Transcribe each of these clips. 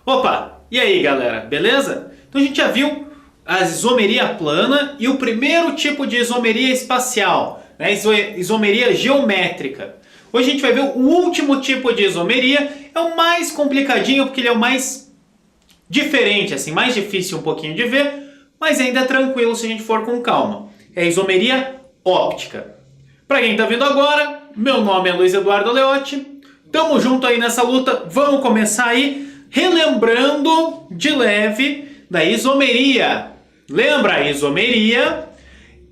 Opa, e aí galera, beleza? Então a gente já viu a isomeria plana e o primeiro tipo de isomeria espacial, né? Isomeria geométrica. Hoje a gente vai ver o último tipo de isomeria, é o mais complicadinho porque ele é o mais diferente, assim, mais difícil um pouquinho de ver, mas ainda é tranquilo se a gente for com calma. É a isomeria óptica. Para quem está vindo agora, meu nome é Luiz Eduardo Leotti, tamo junto aí nessa luta, vamos começar aí relembrando de leve da isomeria. Lembra, a isomeria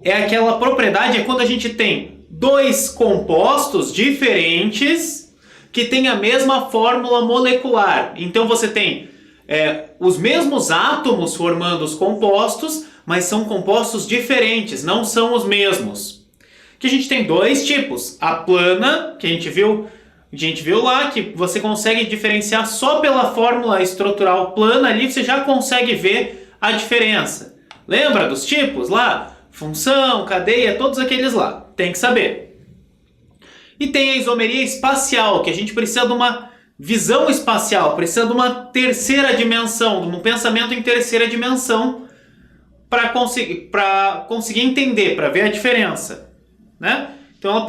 é aquela propriedade, é quando a gente tem dois compostos diferentes que têm a mesma fórmula molecular. Então você tem os mesmos átomos formando os compostos, mas são compostos diferentes, não são os mesmos. Que a gente tem dois tipos. A plana, que a gente viu lá, que você consegue diferenciar só pela fórmula estrutural plana ali, você já consegue ver a diferença. Lembra dos tipos lá? Função, cadeia, todos aqueles lá. Tem que saber. E tem a isomeria espacial, que a gente precisa de uma visão espacial, precisa de uma terceira dimensão, de um pensamento em terceira dimensão para conseguir entender, para ver a diferença, né? Então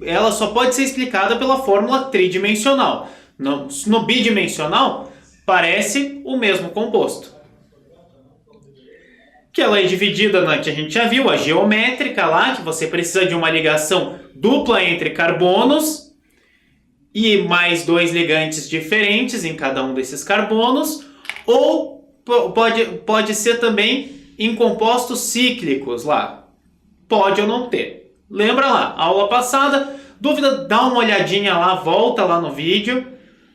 ela só pode ser explicada pela fórmula tridimensional. No bidimensional parece o mesmo composto. Que ela é dividida na que a gente já viu, a geométrica lá, que você precisa de uma ligação dupla entre carbonos e mais dois ligantes diferentes em cada um desses carbonos, ou pode ser também em compostos cíclicos lá. Pode ou não ter. Lembra lá, aula passada, dúvida, dá uma olhadinha lá, volta lá no vídeo,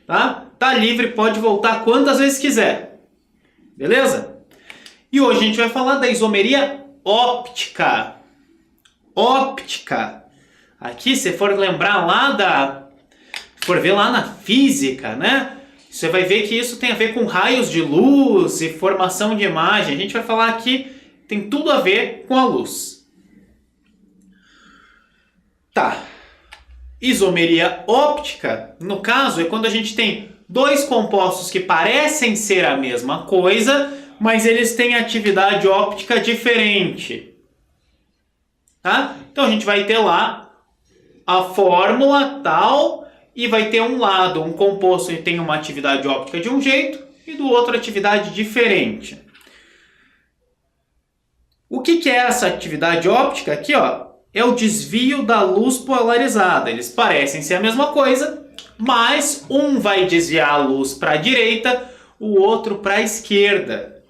tá? Tá livre, pode voltar quantas vezes quiser. Beleza? E hoje a gente vai falar da isomeria óptica. Óptica. Aqui, se for lembrar lá for ver lá na física, né? Você vai ver que isso tem a ver com raios de luz e formação de imagem. A gente vai falar aqui, tem tudo a ver com a luz. Tá. Isomeria óptica, no caso, é quando a gente tem dois compostos que parecem ser a mesma coisa, mas eles têm atividade óptica diferente. Tá? Então a gente vai ter lá a fórmula tal e vai ter um lado, um composto que tem uma atividade óptica de um jeito e do outro atividade diferente. O que é essa atividade óptica? Aqui, ó, é o desvio da luz polarizada. Eles parecem ser a mesma coisa, mas um vai desviar a luz para a direita, o outro para a esquerda.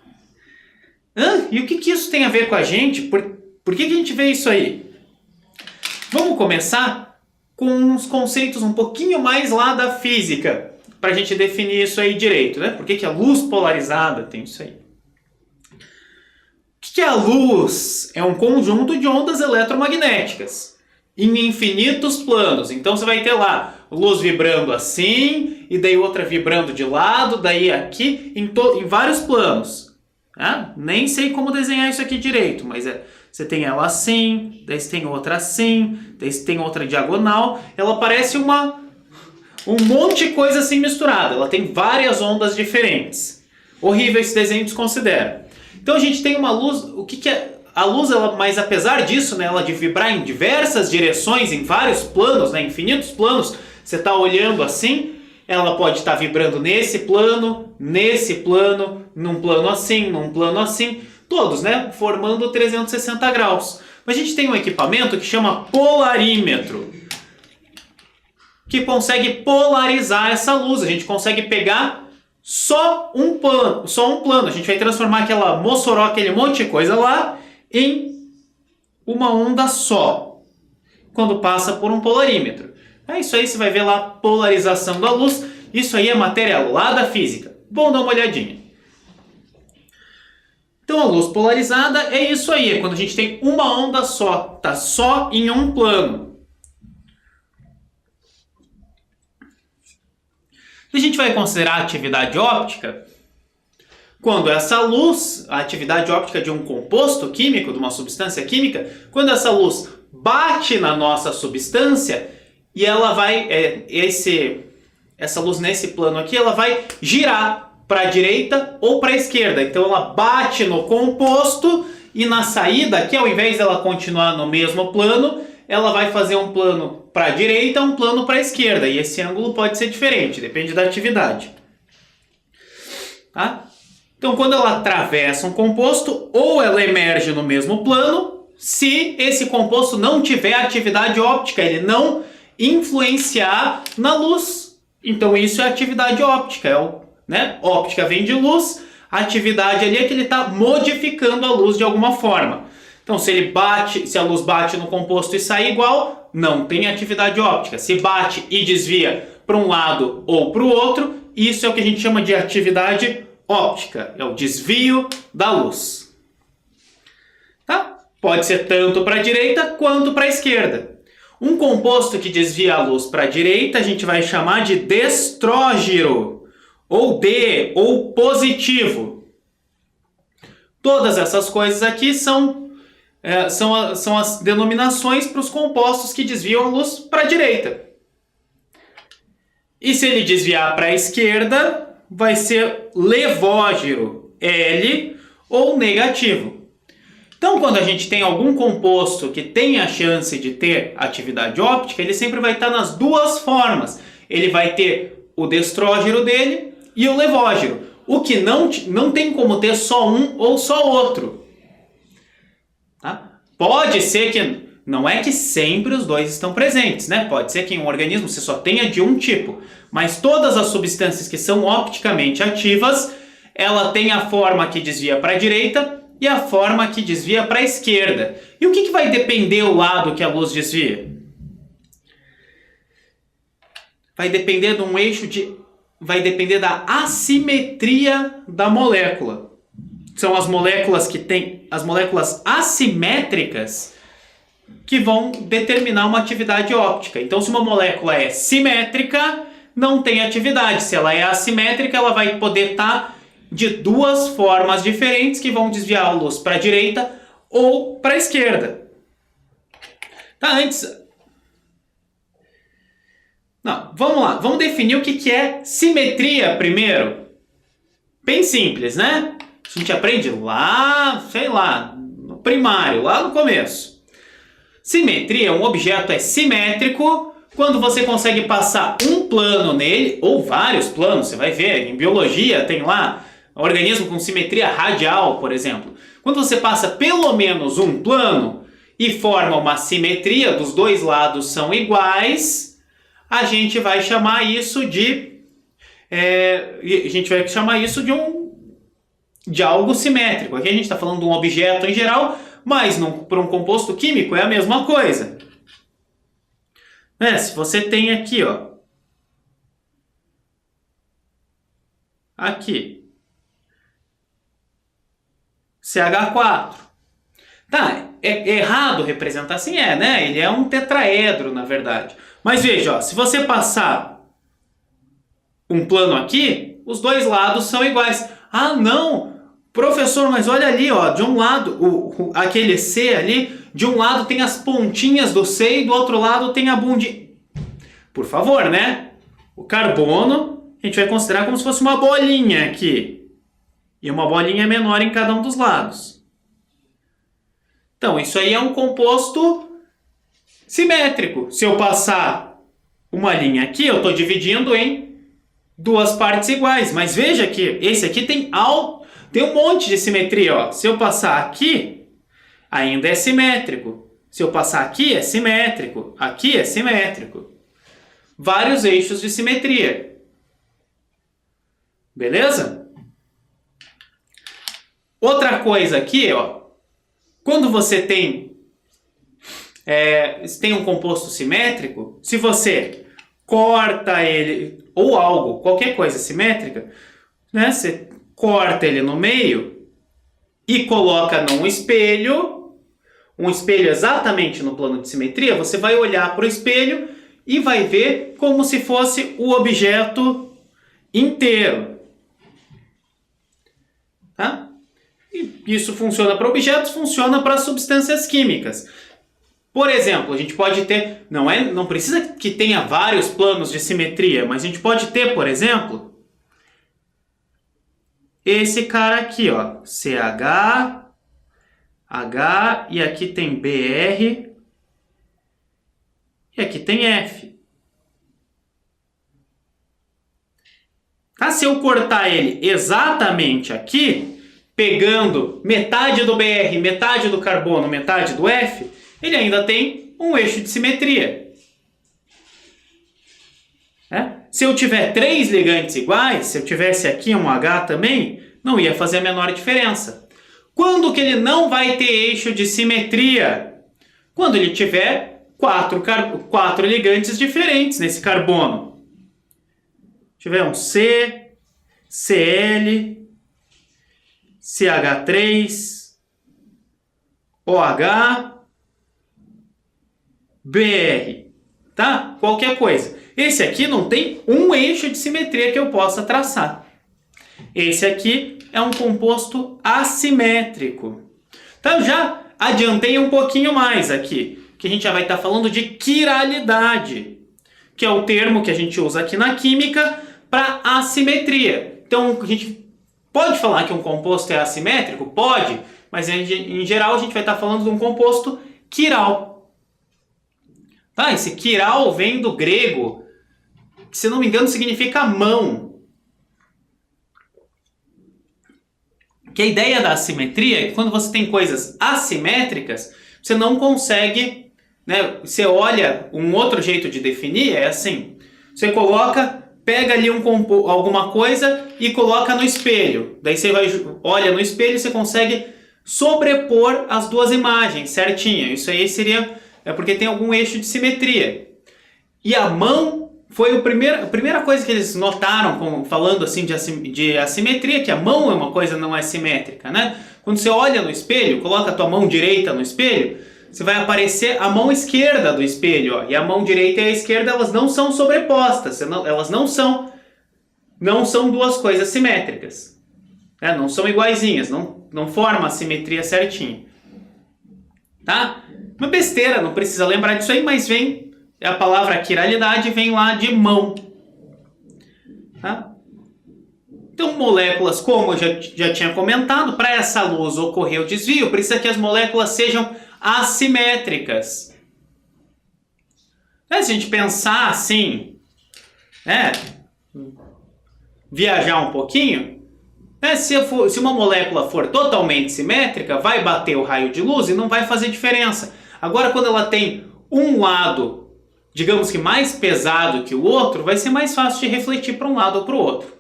E o que isso tem a ver com a gente? Por que a gente vê isso aí? Vamos começar com uns conceitos um pouquinho mais lá da física, para a gente definir isso aí direito, né? Por que a luz polarizada tem isso aí? O que é a luz? É um conjunto de ondas eletromagnéticas em infinitos planos. Então você vai ter lá luz vibrando assim, e daí outra vibrando de lado, daí aqui, em vários planos. Nem sei como desenhar isso aqui direito, mas você tem ela assim, daí você tem outra assim, daí você tem outra diagonal. Ela parece um monte de coisa assim misturada. Ela tem várias ondas diferentes. Horrível esse desenho, desconsidera. Então a gente tem uma luz. O que é a luz? Mas apesar disso, né, ela de vibrar em diversas direções, em vários planos, né, infinitos planos, você está olhando assim, ela pode estar vibrando nesse plano, num plano assim, todos, né, formando 360 graus. Mas a gente tem um equipamento que chama polarímetro, que consegue polarizar essa luz. A gente consegue pegar só um plano. A gente vai transformar aquela mossoró, aquele monte de coisa lá, em uma onda só, quando passa por um polarímetro. Isso aí você vai ver lá, polarização da luz. Isso aí é matéria lá da física. Bom dar uma olhadinha. Então a luz polarizada é isso aí, é quando a gente tem uma onda só, tá só em um plano. E a gente vai considerar a atividade óptica quando essa luz, a atividade óptica de um composto químico, de uma substância química, quando essa luz bate na nossa substância e ela vai, essa luz nesse plano aqui, ela vai girar para a direita ou para a esquerda. Então ela bate no composto e na saída aqui, ao invés dela continuar no mesmo plano, ela vai fazer um plano para a direita, um plano para a esquerda. E esse ângulo pode ser diferente, depende da atividade. Tá? Então quando ela atravessa um composto, ou ela emerge no mesmo plano, se esse composto não tiver atividade óptica, ele não influenciar na luz. Então isso é atividade óptica, né? Óptica vem de luz, a atividade ali é que ele está modificando a luz de alguma forma. Então se a luz bate no composto e sai igual, não tem atividade óptica. Se bate e desvia para um lado ou para o outro, isso é o que a gente chama de atividade óptica, é o desvio da luz. Tá? Pode ser tanto para a direita quanto para a esquerda. Um composto que desvia a luz para a direita a gente vai chamar de destrógiro, ou ou positivo. Todas essas coisas aqui são as denominações para os compostos que desviam a luz para a direita. E se ele desviar para a esquerda, vai ser levógiro, L, ou negativo. Então, quando a gente tem algum composto que tem a chance de ter atividade óptica, ele sempre vai estar nas duas formas. Ele vai ter o destrógiro dele e o levógiro. O que não tem como ter só um ou só outro. Tá? Pode ser que... Não é que sempre os dois estão presentes, né? Pode ser que em um organismo você só tenha de um tipo. Mas todas as substâncias que são opticamente ativas, ela tem a forma que desvia para a direita e a forma que desvia para a esquerda. E o que vai depender o lado que a luz desvia? Vai depender de um eixo de... Vai depender da assimetria da molécula. São as moléculas que têm... As moléculas assimétricas que vão determinar uma atividade óptica. Então, se uma molécula é simétrica, não tem atividade. Se ela é assimétrica, ela vai poder estar de duas formas diferentes que vão desviar a luz para a direita ou para a esquerda. Tá, antes... Não, vamos lá. Vamos definir o que é simetria primeiro. Bem simples, né? A gente aprende lá, sei lá, no primário, lá no começo. Simetria, um objeto é simétrico quando você consegue passar um plano nele, ou vários planos, você vai ver, em biologia tem lá organismo com simetria radial, por exemplo. Quando você passa pelo menos um plano e forma uma simetria, dos dois lados são iguais, a gente vai chamar isso de... de algo simétrico. Aqui a gente está falando de um objeto em geral, mas para um composto químico é a mesma coisa. Se você tem aqui, ó, aqui, CH4. Tá, é errado representar assim? Né? Ele é um tetraedro, na verdade. Mas veja, ó, se você passar um plano aqui, os dois lados são iguais. Ah, não! Professor, mas olha ali, ó, de um lado, aquele C ali, de um lado tem as pontinhas do C e do outro lado tem a bundinha. Por favor, né? O carbono a gente vai considerar como se fosse uma bolinha aqui. E uma bolinha menor em cada um dos lados. Então, isso aí é um composto simétrico. Se eu passar uma linha aqui, eu estou dividindo em duas partes iguais. Mas veja que esse aqui tem um monte de simetria. Ó. Se eu passar aqui, ainda é simétrico. Se eu passar aqui, é simétrico. Aqui é simétrico. Vários eixos de simetria. Beleza? Outra coisa aqui, ó. Quando você tem um composto simétrico, se você corta ele, ou algo, qualquer coisa simétrica, né, você corta ele no meio e coloca num espelho, um espelho exatamente no plano de simetria, você vai olhar para o espelho e vai ver como se fosse o objeto inteiro. Tá? E isso funciona para objetos, funciona para substâncias químicas. Por exemplo, a gente pode ter, não precisa que tenha vários planos de simetria, mas a gente pode ter, por exemplo, esse cara aqui, ó, CH, H, e aqui tem BR, e aqui tem F. Tá? Se eu cortar ele exatamente aqui, pegando metade do BR, metade do carbono, metade do F, ele ainda tem um eixo de simetria. Se eu tiver 3 ligantes iguais, se eu tivesse aqui um H também, não ia fazer a menor diferença. Quando que ele não vai ter eixo de simetria? Quando ele tiver 4 ligantes diferentes nesse carbono. Tiver um C, Cl, CH3, OH, BR, tá? Qualquer coisa. Esse aqui não tem um eixo de simetria que eu possa traçar. Esse aqui é um composto assimétrico. Então já adiantei um pouquinho mais aqui, que a gente já vai estar falando de quiralidade, que é o termo que a gente usa aqui na química para assimetria. Então a gente pode falar que um composto é assimétrico? Pode, mas em geral a gente vai estar falando de um composto quiral. Tá? Esse quiral vem do grego, que, se não me engano, significa mão. Que a ideia da assimetria é que quando você tem coisas assimétricas, você não consegue, né? Você olha, um outro jeito de definir é assim: você pega ali alguma coisa e coloca no espelho. Daí você olha no espelho e você consegue sobrepor as duas imagens certinho. Isso aí é porque tem algum eixo de simetria. E a mão foi a primeira coisa que eles notaram falando assim de assimetria, que a mão é uma coisa não assimétrica, né? Quando você olha no espelho, coloca a tua mão direita no espelho, você vai aparecer a mão esquerda do espelho, ó, e a mão direita e a esquerda, elas não são sobrepostas, elas não são duas coisas simétricas, né? Não são iguaizinhas, não formam a simetria certinha, tá? Uma besteira, não precisa lembrar disso aí, mas a palavra quiralidade vem lá de mão, tá? Então, moléculas, como eu já tinha comentado, para essa luz ocorrer o desvio, precisa que as moléculas sejam assimétricas. Se a gente pensar assim, viajar um pouquinho, se uma molécula for totalmente simétrica, vai bater o raio de luz e não vai fazer diferença. Agora, quando ela tem um lado, digamos que mais pesado que o outro, vai ser mais fácil de refletir para um lado ou para o outro.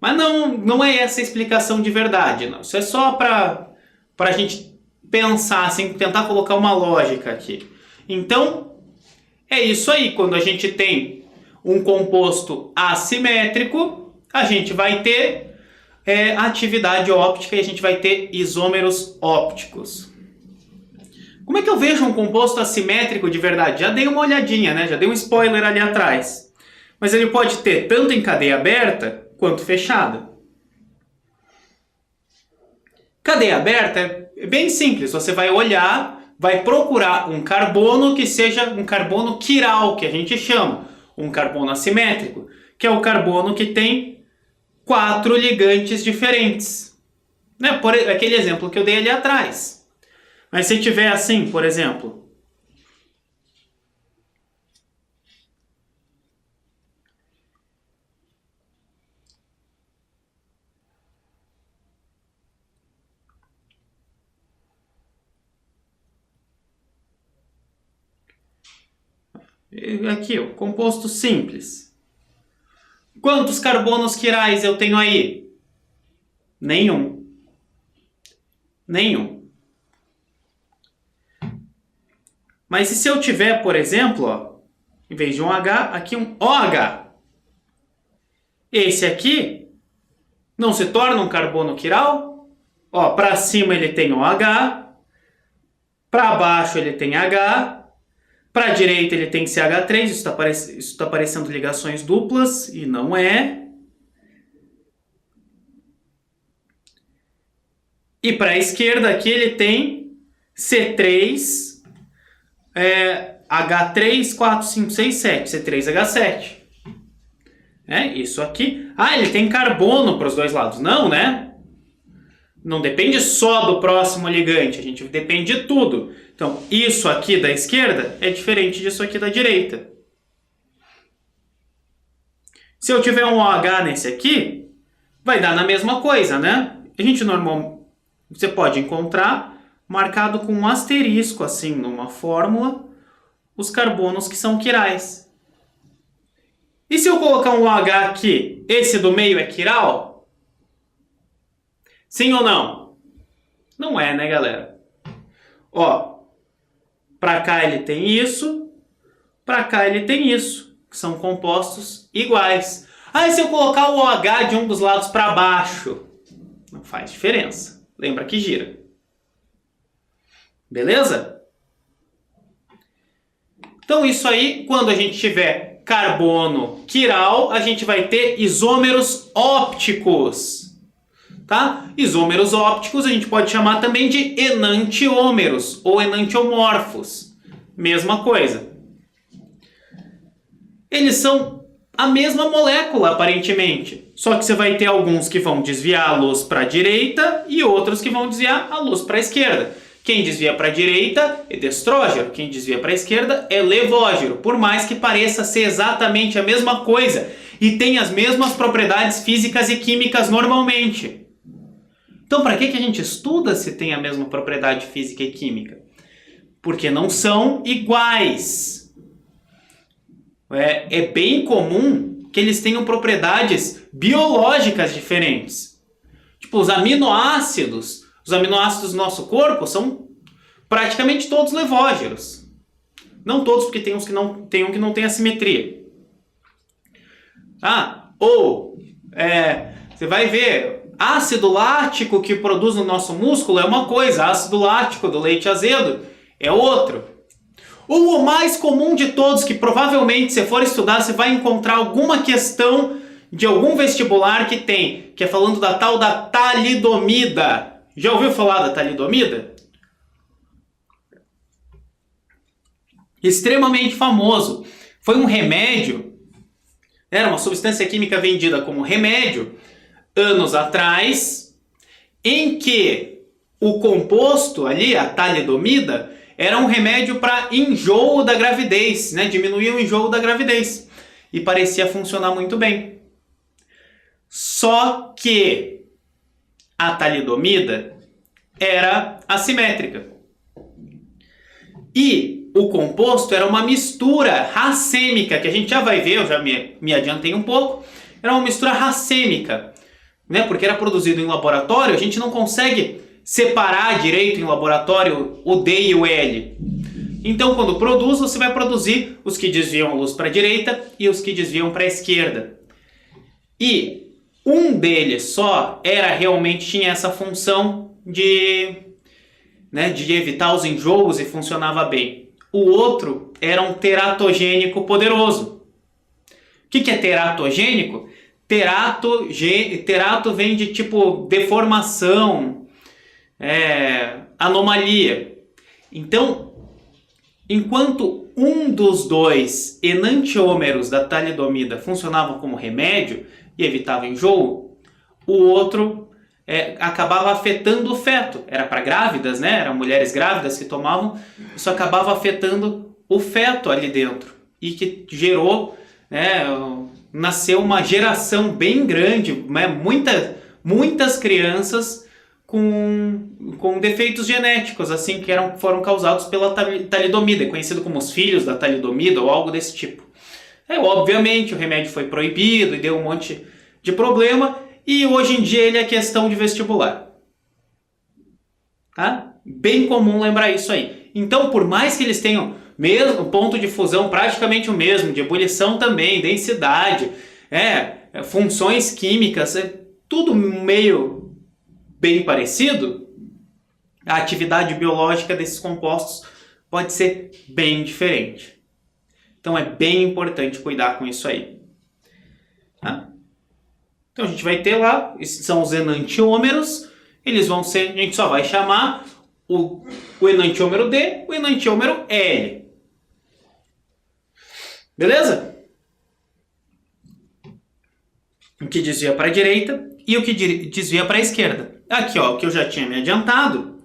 Mas não é essa a explicação de verdade, não. Isso é só para a gente pensar, assim, tentar colocar uma lógica aqui. Então, é isso aí. Quando a gente tem um composto assimétrico, a gente vai ter atividade óptica e a gente vai ter isômeros ópticos. Como é que eu vejo um composto assimétrico de verdade? Já dei uma olhadinha, né? Já dei um spoiler ali atrás. Mas ele pode ter tanto em cadeia aberta quanto fechada. Cadeia aberta é bem simples. Você vai olhar, vai procurar um carbono que seja um carbono quiral, que a gente chama. Um carbono assimétrico, que é o carbono que tem 4 ligantes diferentes. Né? Por aquele exemplo que eu dei ali atrás. Mas se tiver assim, por exemplo, aqui, ó, composto simples. Quantos carbonos quirais eu tenho aí? Nenhum. Nenhum. Mas e se eu tiver, por exemplo, ó, em vez de um H, aqui um OH? Esse aqui não se torna um carbono quiral? Ó, para cima ele tem OH, para baixo ele tem H, para a direita ele tem CH3, isso está parecendo ligações duplas, e não é. E para a esquerda aqui ele tem C3, H3, 4, 5, 6, 7. C3H7. Isso aqui. Ah, ele tem carbono para os dois lados. Não, né? Não depende só do próximo ligante. A gente depende de tudo. Então, isso aqui da esquerda é diferente disso aqui da direita. Se eu tiver um OH nesse aqui, vai dar na mesma coisa, né? A gente você pode encontrar marcado com um asterisco, assim, numa fórmula, os carbonos que são quirais. E se eu colocar um OH aqui, esse do meio é quiral? Sim ou não? Não é, né, galera? Ó, pra cá ele tem isso, pra cá ele tem isso, que são compostos iguais. Ah, e se eu colocar o OH de um dos lados para baixo? Não faz diferença. Lembra que gira. Beleza? Então isso aí, quando a gente tiver carbono quiral, a gente vai ter isômeros ópticos. Tá? Isômeros ópticos a gente pode chamar também de enantiômeros ou enantiomorfos. Mesma coisa. Eles são a mesma molécula, aparentemente. Só que você vai ter alguns que vão desviar a luz para a direita e outros que vão desviar a luz para a esquerda. Quem desvia para a direita é destrógero, quem desvia para a esquerda é levógero, por mais que pareça ser exatamente a mesma coisa e tenha as mesmas propriedades físicas e químicas normalmente. Então, para que a gente estuda se tem a mesma propriedade física e química? Porque não são iguais. É bem comum que eles tenham propriedades biológicas diferentes. Tipo, os aminoácidos do nosso corpo são praticamente todos levógeros. Não todos, porque tem uns que não tem assimetria. Você vai ver, ácido lático que produz no nosso músculo é uma coisa, ácido lático do leite azedo é outro. Ou o mais comum de todos, que provavelmente, se for estudar, você vai encontrar alguma questão de algum vestibular que é falando da tal da talidomida. Já ouviu falar da talidomida? Extremamente famoso. Foi um remédio, era uma substância química vendida como remédio, anos atrás, em que o composto ali, a talidomida, era um remédio para enjoo da gravidez, né? Diminuía o enjoo da gravidez. E parecia funcionar muito bem. Só que a talidomida era assimétrica. E o composto era uma mistura racêmica, que a gente já vai ver, eu já me adiantei um pouco. Era uma mistura racêmica, né? Porque era produzido em laboratório, a gente não consegue separar direito em laboratório o D e o L. Então, quando produz, você vai produzir os que desviam a luz para a direita e os que desviam para a esquerda. E um deles só tinha essa função de evitar os enjoos e funcionava bem. O outro era um teratogênico poderoso. O que é teratogênico? Terato vem de tipo deformação, anomalia. Então, enquanto um dos dois enantiômeros da talidomida funcionava como remédio e evitava enjoo, o outro acabava afetando o feto. Era para grávidas, né? Eram mulheres grávidas que tomavam. Isso acabava afetando o feto ali dentro e que gerou, nasceu uma geração bem grande, né? Muitas crianças com defeitos genéticos, assim, que foram causados pela talidomida, conhecido como os filhos da talidomida ou algo desse tipo. Obviamente o remédio foi proibido e deu um monte de problema, e hoje em dia ele é questão de vestibular. Tá? Bem comum lembrar isso aí. Então, por mais que eles tenham mesmo ponto de fusão praticamente o mesmo, de ebulição também, densidade, funções químicas, tudo meio bem parecido, a atividade biológica desses compostos pode ser bem diferente. Então é bem importante cuidar com isso aí. Tá? Então a gente vai ter lá, esses são os enantiômeros, eles vão ser, a gente só vai chamar o enantiômero D, o enantiômero L. Beleza? O que desvia para a direita e o que desvia para a esquerda. Aqui, ó, o que eu já tinha me adiantado.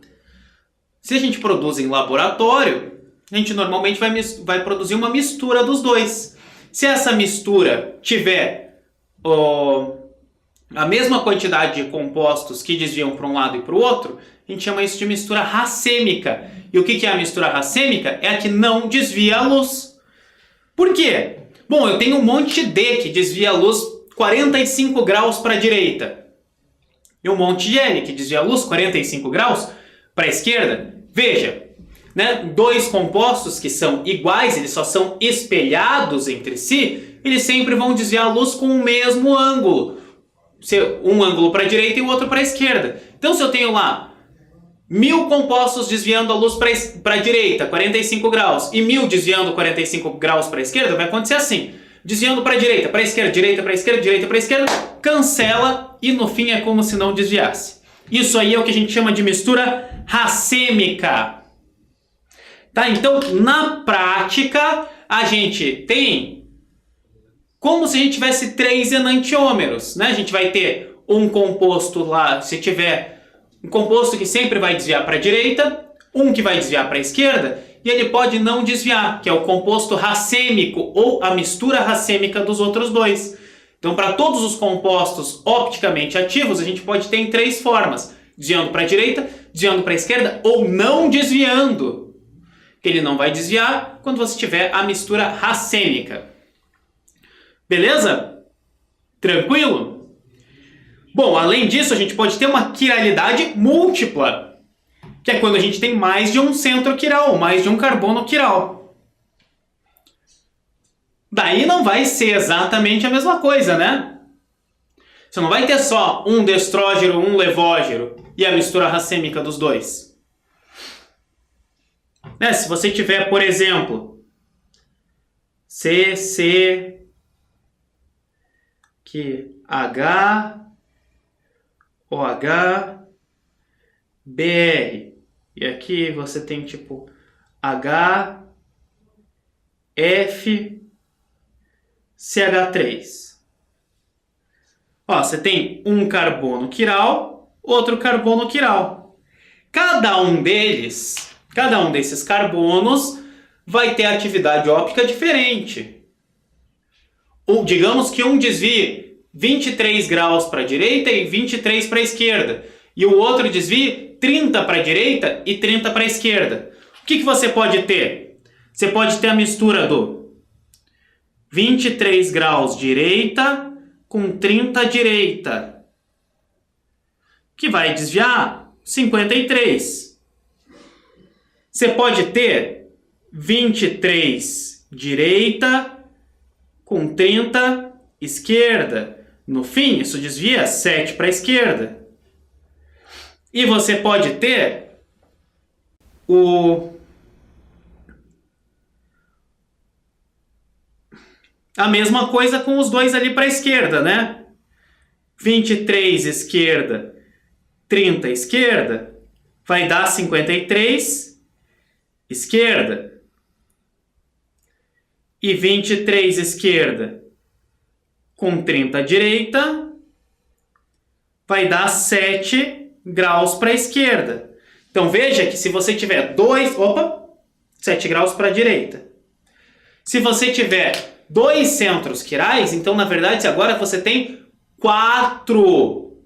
Se a gente produz em laboratório, a gente normalmente vai produzir uma mistura dos dois. Se essa mistura tiver a mesma quantidade de compostos que desviam para um lado e para o outro, a gente chama isso de mistura racêmica. E o que é a mistura racêmica? É a que não desvia a luz. Por quê? Bom, eu tenho um monte D que desvia a luz 45 graus para a direita. E um monte de L que desvia a luz 45 graus para a esquerda. Veja, né? Dois compostos que são iguais, eles só são espelhados entre si, eles sempre vão desviar a luz com o mesmo ângulo. Um ângulo para a direita e o outro para a esquerda. Então, se eu tenho lá 1000 compostos desviando a luz para a direita, 45 graus, e 1000 desviando 45 graus para a esquerda, vai acontecer assim. Desviando para a direita para esquerda, direita para esquerda, direita para esquerda, cancela e no fim é como se não desviasse. Isso aí é o que a gente chama de mistura racêmica. Tá? Então, na prática, a gente tem como se a gente tivesse 3 enantiômeros, né? A gente vai ter um composto lá, se tiver um composto que sempre vai desviar para a direita, um que vai desviar para a esquerda, e ele pode não desviar, que é o composto racêmico ou a mistura racêmica dos outros dois. Então, para todos os compostos opticamente ativos, a gente pode ter em 3 formas: desviando para a direita, desviando para a esquerda ou não desviando. Ele não vai desviar quando você tiver a mistura racêmica. Beleza? Tranquilo? Bom, além disso, a gente pode ter uma quiralidade múltipla, que é quando a gente tem mais de um centro quiral, mais de um carbono quiral. Daí não vai ser exatamente a mesma coisa, né? Você não vai ter só um destrógeno, um levógeno e a mistura racêmica dos dois. Né? Se você tiver, por exemplo, H, OH, BR. E aqui você tem tipo H, F, CH3. Ó, você tem um carbono quiral, outro carbono quiral. Cada um desses carbonos vai ter atividade óptica diferente. Ou digamos que um desvie 23 graus para a direita e 23 para a esquerda, e o outro desvie 30 para a direita e 30 para a esquerda. O que você pode ter? Você pode ter a mistura do 23 graus direita com 30 direita, que vai desviar 53. Você pode ter 23 direita com 30 esquerda. No fim, isso desvia 7 para a esquerda. E você pode ter a mesma coisa com os dois ali para a esquerda, né? 23 esquerda, 30 esquerda, vai dar 53 esquerda. E 23 esquerda com 30 direita vai dar 7 graus para a esquerda. Então veja que se você tiver 7 graus para a direita. Se você tiver 2 centros quirais, então na verdade agora você tem 4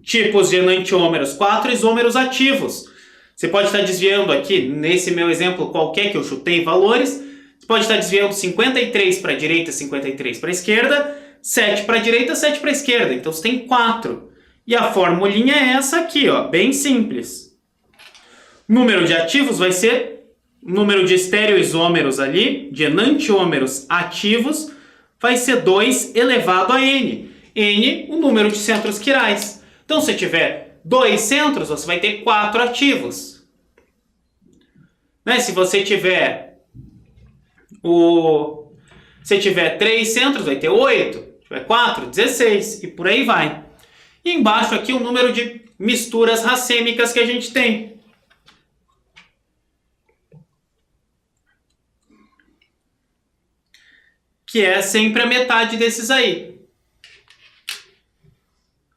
tipos de enantiômeros, 4 isômeros ativos. Você pode estar desviando aqui, nesse meu exemplo qualquer que eu chutei valores, você pode estar desviando 53 para a direita, 53 para a esquerda, 7 para a direita, 7 para a esquerda. Então você tem 4. E a formulinha é essa aqui, ó, bem simples. Número de ativos vai ser número de estereoisômeros ali, de enantiômeros ativos, vai ser 2 elevado a N. N, o número de centros quirais. Então, se tiver 2 centros, você vai ter 4 ativos. Né? Se você tiver se tiver 3 centros, vai ter 8. Se tiver 4, 16. E por aí vai. E embaixo aqui o número de misturas racêmicas que a gente tem. Que é sempre a metade desses aí.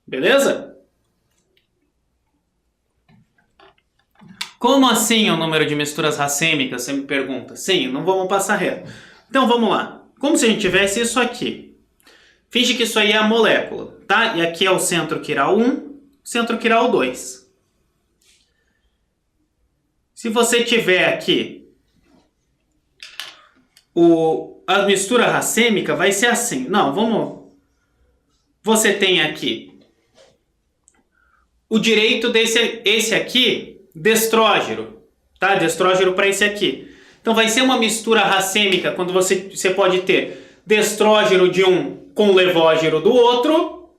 Beleza? Como assim o número de misturas racêmicas? Você me pergunta. Sim, não vamos passar reto. Então vamos lá. Como se a gente tivesse isso aqui. Finge que isso aí é a molécula, tá? E aqui é o centro quiral 1, centro quiral 2. Se você tiver aqui a mistura racêmica, vai ser assim. Não, vamos... Você tem aqui o direito esse aqui, destrógero, tá? Destrógero para esse aqui. Então vai ser uma mistura racêmica quando você pode ter destrógero de um com levógero do outro,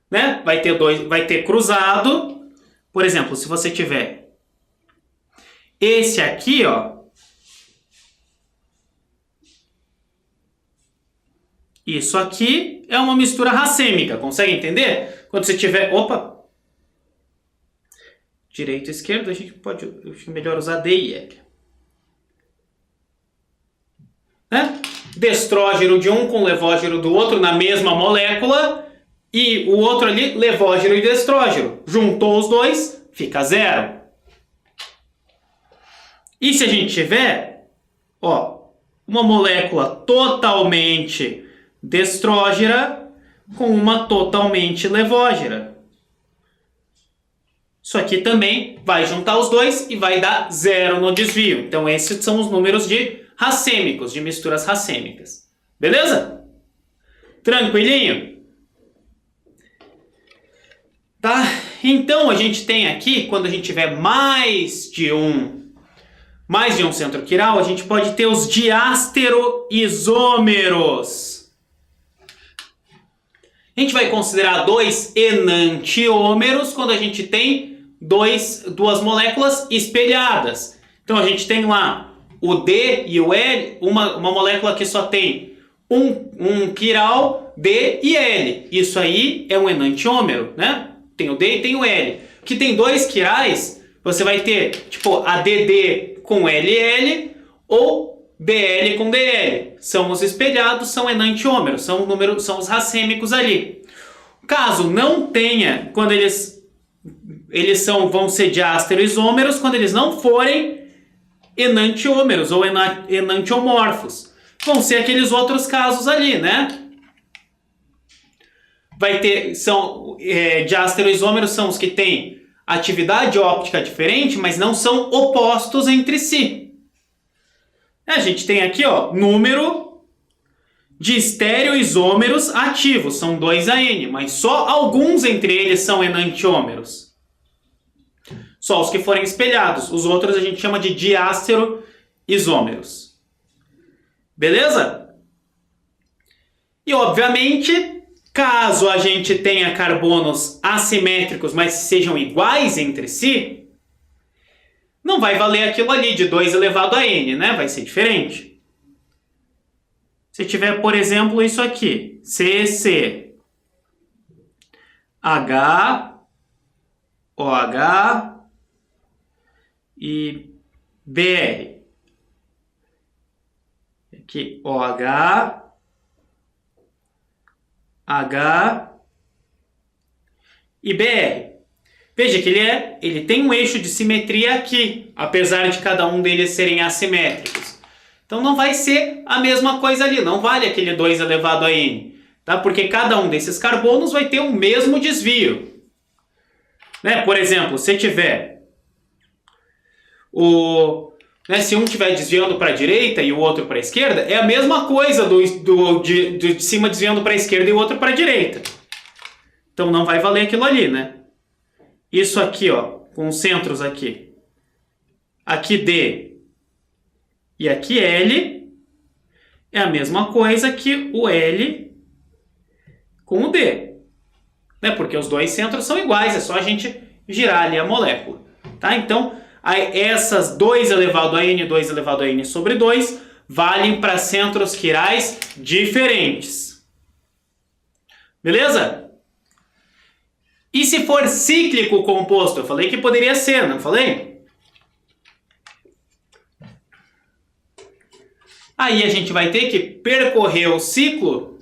né? Vai ter cruzado. Por exemplo, se você tiver esse aqui, ó, isso aqui é uma mistura racêmica, consegue entender? Quando você tiver, opa, direito e esquerdo, a gente pode, eu acho melhor usar D e L, né? Destrógero de um com levógero do outro na mesma molécula e o outro ali, levógero e destrógero. Juntou os dois, fica 0. E se a gente tiver, ó, uma molécula totalmente destrógera com uma totalmente levógera, isso aqui também vai juntar os dois e vai dar 0 no desvio. Então esses são os números de racêmicos, de misturas racêmicas. Beleza? Tranquilinho? Tá? Então a gente tem aqui, quando a gente tiver mais de um centro quiral, a gente pode ter os diastereoisômeros. A gente vai considerar 2 enantiômeros quando a gente tem duas moléculas espelhadas. Então a gente tem lá o D e o L, uma molécula que só tem um quiral D e L. Isso aí é um enantiômero, né? Tem o D e tem o L. Que tem 2 quirais, você vai ter tipo ADD com LL ou DL com DL. São os espelhados, são enantiômeros, são os racêmicos ali. Caso não tenha, quando eles vão ser diastereoisômeros, quando eles não forem enantiômeros ou enantiomorfos. Vão ser aqueles outros casos ali, né? Vai ter, diastereoisômeros são os que têm atividade óptica diferente, mas não são opostos entre si. A gente tem aqui, ó, número de estereoisômeros ativos, são 2 a N, mas só alguns entre eles são enantiômeros. Só os que forem espelhados. Os outros a gente chama de diastereoisômeros. Beleza? E, obviamente, caso a gente tenha carbonos assimétricos, mas sejam iguais entre si, não vai valer aquilo ali de 2 elevado a N, né? Vai ser diferente. Se tiver, por exemplo, isso aqui. CC, H, OH e BR. Aqui, OH, H e BR. Veja que ele tem um eixo de simetria aqui, apesar de cada um deles serem assimétricos. Então não vai ser a mesma coisa ali, não vale aquele 2 elevado a N, tá? Porque cada um desses carbonos vai ter o mesmo desvio. Né? Por exemplo, se tiver se um estiver desviando para a direita e o outro para a esquerda, é a mesma coisa de cima desviando para a esquerda e o outro para a direita. Então não vai valer aquilo ali, né? Isso aqui, ó, com os centros aqui. Aqui D e aqui L é a mesma coisa que o L com o D. Né? Porque os dois centros são iguais, é só a gente girar ali a molécula. Tá? Então, essas 2 elevado a N e 2 elevado a N sobre 2 valem para centros quirais diferentes. Beleza? E se for cíclico o composto? Eu falei que poderia ser, não falei? Aí a gente vai ter que percorrer o ciclo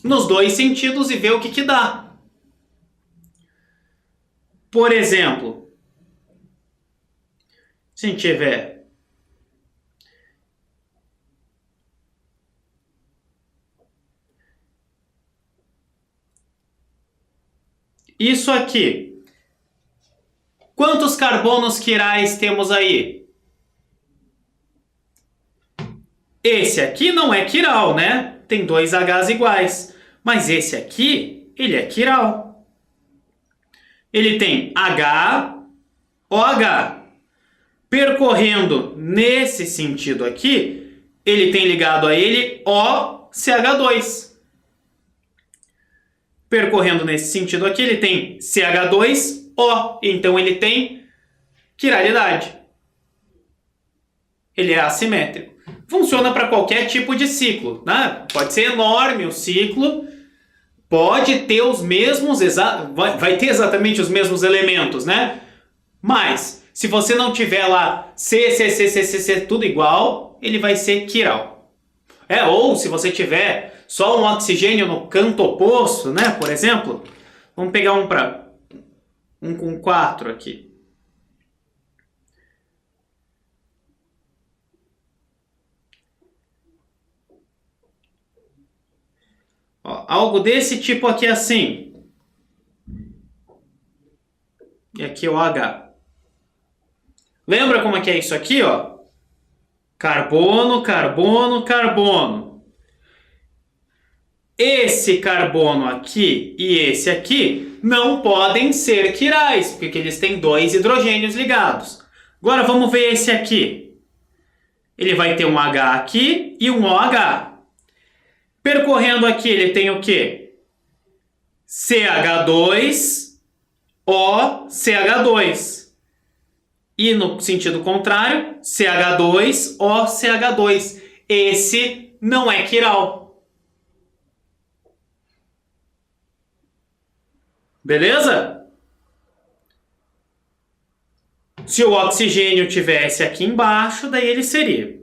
nos dois sentidos e ver o que dá. Por exemplo, se a gente tiver isso aqui, quantos carbonos quirais temos aí? Esse aqui não é quiral, né? Tem dois Hs iguais. Mas esse aqui, ele é quiral. Ele tem HOH. Percorrendo nesse sentido aqui, ele tem ligado a ele OCH2. Percorrendo nesse sentido aqui, ele tem CH2O. Então ele tem quiralidade. Ele é assimétrico. Funciona para qualquer tipo de ciclo, né? Pode ser enorme o ciclo, pode ter os mesmos, vai ter exatamente os mesmos elementos, né? Mas, se você não tiver lá C, tudo igual, ele vai ser quiral. Ou se você tiver só um oxigênio no canto oposto, né? Por exemplo, vamos pegar um com 4 aqui. Ó, algo desse tipo aqui assim. E aqui o H. Lembra como é que é isso aqui, ó? Carbono, carbono, carbono. Esse carbono aqui e esse aqui não podem ser quirais, porque eles têm dois hidrogênios ligados. Agora vamos ver esse aqui. Ele vai ter um H aqui e um OH. Percorrendo aqui, ele tem o quê? CH2, OCH2. E no sentido contrário, CH2, OCH2. Esse não é quiral. Beleza? Se o oxigênio tivesse aqui embaixo, daí ele seria.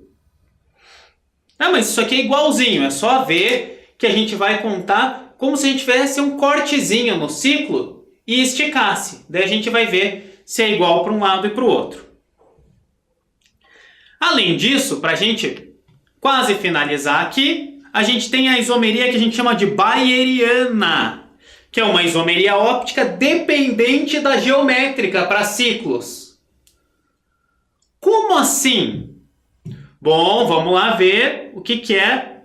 Ah, mas isso aqui é igualzinho, é só ver que a gente vai contar como se a gente tivesse um cortezinho no ciclo e esticasse. Daí a gente vai ver se é igual para um lado e para o outro. Além disso, para a gente quase finalizar aqui, a gente tem a isomeria que a gente chama de bayeriana, que é uma isomeria óptica dependente da geométrica para ciclos. Como assim? Bom, vamos lá ver o que é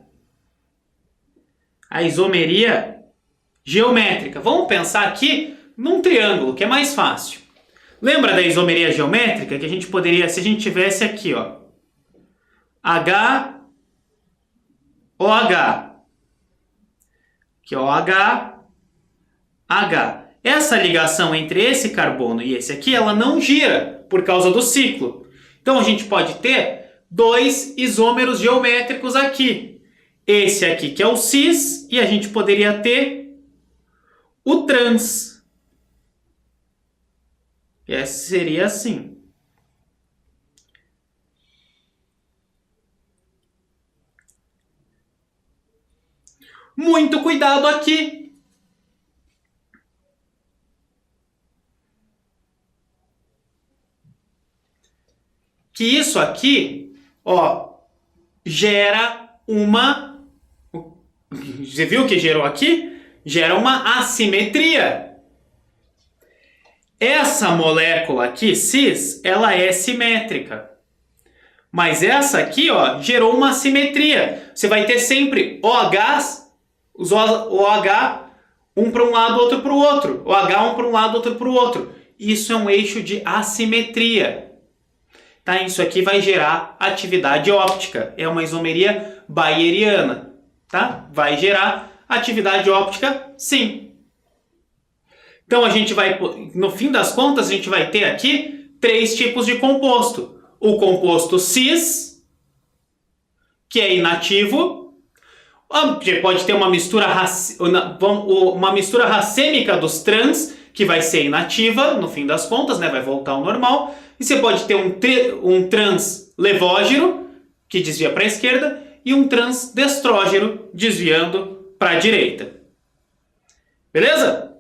a isomeria geométrica. Vamos pensar aqui num triângulo, que é mais fácil. Lembra da isomeria geométrica? Que a gente poderia, se a gente tivesse aqui, ó, H, OH. Aqui, ó, H, H. Essa ligação entre esse carbono e esse aqui, ela não gira por causa do ciclo. Então a gente pode ter dois isômeros geométricos aqui. Esse aqui que é o cis e a gente poderia ter o trans. Esse seria assim. Muito cuidado aqui. Que isso aqui, ó, gera uma... Você viu que gerou aqui? Gera uma assimetria. Essa molécula aqui, cis, ela é simétrica. Mas essa aqui, ó, gerou uma assimetria. Você vai ter sempre OHs, os OH, um para um lado, outro para o outro. OH, um para um lado, outro para o outro. Isso é um eixo de assimetria. Tá? Isso aqui vai gerar atividade óptica. É uma isomeria bayeriana. Tá? Vai gerar atividade óptica, sim. Então a gente vai, no fim das contas, a gente vai ter aqui 3 tipos de composto. O composto cis, que é inativo. Pode ter uma mistura racêmica dos trans, que vai ser inativa no fim das contas, né? Vai voltar ao normal. E você pode ter um translevógeno, que desvia para a esquerda, e um transdestrógeno, desviando para a direita. Beleza?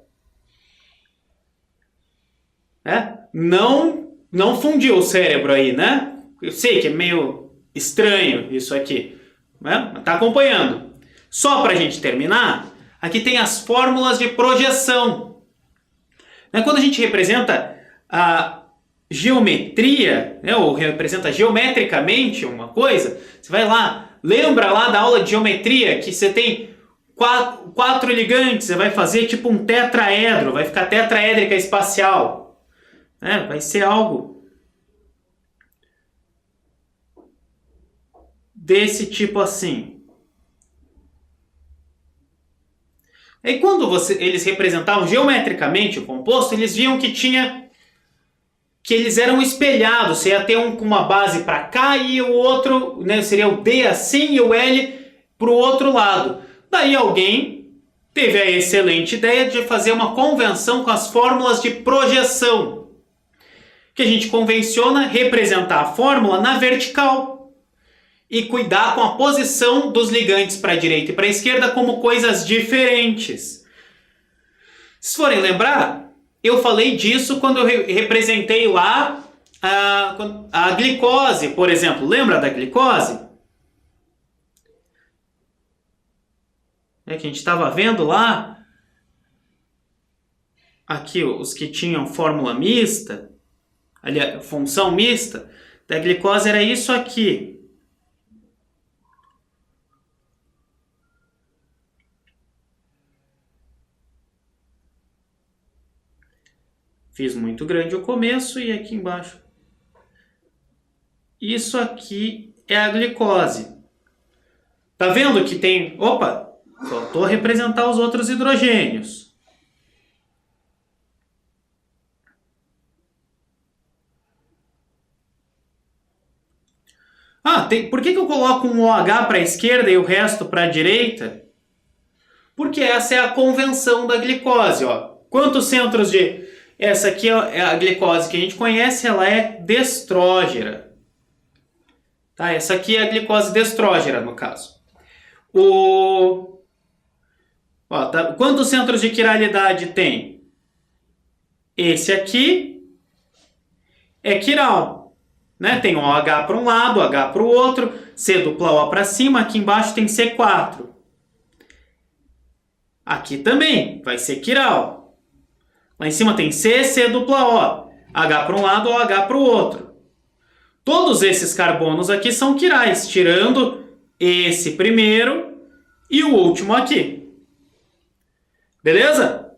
Não fundiu o cérebro aí, né? Eu sei que é meio estranho isso aqui, né? Mas tá acompanhando. Só para a gente terminar, aqui tem as fórmulas de projeção. Quando a gente representa a geometria, né, ou representa geometricamente uma coisa, você vai lá, lembra lá da aula de geometria que você tem quatro ligantes, você vai fazer tipo um tetraedro, vai ficar tetraédrica espacial. Vai ser algo desse tipo assim. E quando eles representavam geometricamente o composto, eles viam que eles eram espelhados. Você ia ter um com uma base para cá e o outro, né, seria o D assim e o L para o outro lado. Daí alguém teve a excelente ideia de fazer uma convenção com as fórmulas de projeção, que a gente convenciona representar a fórmula na vertical e cuidar com a posição dos ligantes para a direita e para a esquerda como coisas diferentes. Se forem lembrar, eu falei disso quando eu representei lá a glicose, por exemplo. Lembra da glicose? Que a gente estava vendo lá, aqui os que tinham fórmula mista, aliás, função mista, da glicose era isso aqui. Fiz muito grande o começo e aqui embaixo. Isso aqui é a glicose. Tá vendo que tem... Opa! Faltou representar os outros hidrogênios. Por que eu coloco um OH para a esquerda e o resto para a direita? Porque essa é a convenção da glicose. Quantos centros de... Essa aqui é a glicose que a gente conhece, ela é destrógera. Essa aqui é a glicose destrógera, no caso. Quantos centros de quiralidade tem? Esse aqui é quiral. Tem um OH para um lado, H para o outro, C dupla O para cima, aqui embaixo tem C4. Aqui também vai ser quiral. Lá em cima tem C, C dupla O. H para um lado, OH para o outro. Todos esses carbonos aqui são quirais, tirando esse primeiro e o último aqui. Beleza?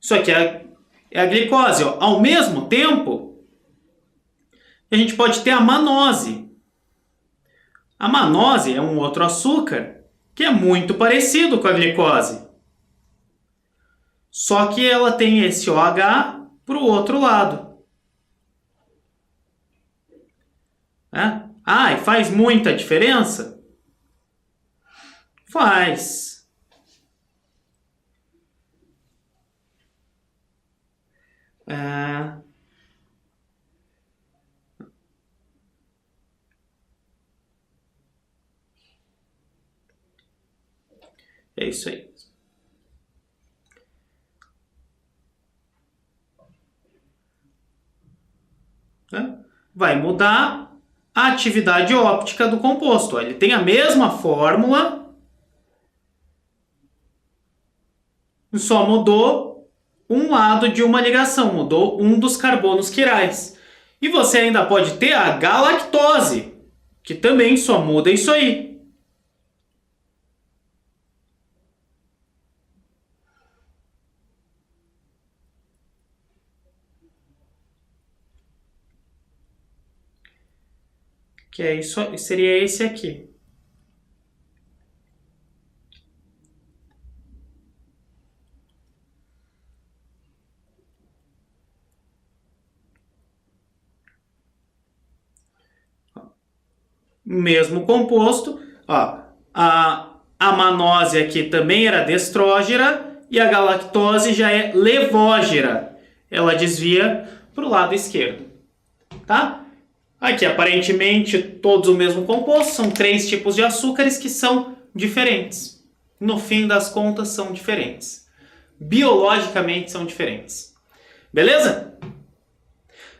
Isso aqui é a glicose. Ao mesmo tempo, a gente pode ter a manose. A manose é um outro açúcar que é muito parecido com a glicose. Só que ela tem esse OH para o outro lado. E faz muita diferença? Faz. É isso aí. Vai mudar a atividade óptica do composto. Ele tem a mesma fórmula, só mudou um lado de uma ligação, mudou um dos carbonos quirais. E você ainda pode ter a galactose, que também só muda isso aí. Que é isso, seria esse aqui. Mesmo composto, a manose aqui também era destrógera e a galactose já é levógera. Ela desvia para o lado esquerdo. Tá? Aqui, aparentemente, todos o mesmo composto. São 3 tipos de açúcares que são diferentes. No fim das contas, são diferentes. Biologicamente, são diferentes. Beleza?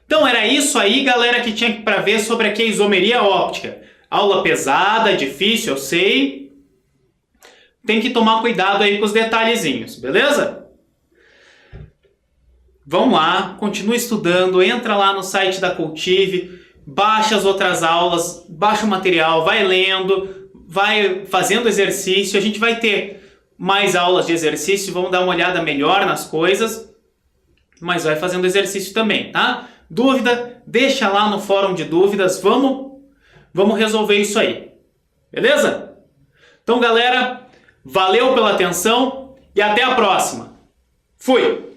Então, era isso aí, galera, que tinha para ver sobre aqui a isomeria óptica. Aula pesada, difícil, eu sei. Tem que tomar cuidado aí com os detalhezinhos, beleza? Vamos lá, continua estudando, entra lá no site da Cultive, baixa as outras aulas, baixa o material, vai lendo, vai fazendo exercício. A gente vai ter mais aulas de exercício, vamos dar uma olhada melhor nas coisas, mas vai fazendo exercício também, tá? Dúvida, deixa lá no fórum de dúvidas, vamos resolver isso aí, beleza? Então, galera, valeu pela atenção e até a próxima. Fui!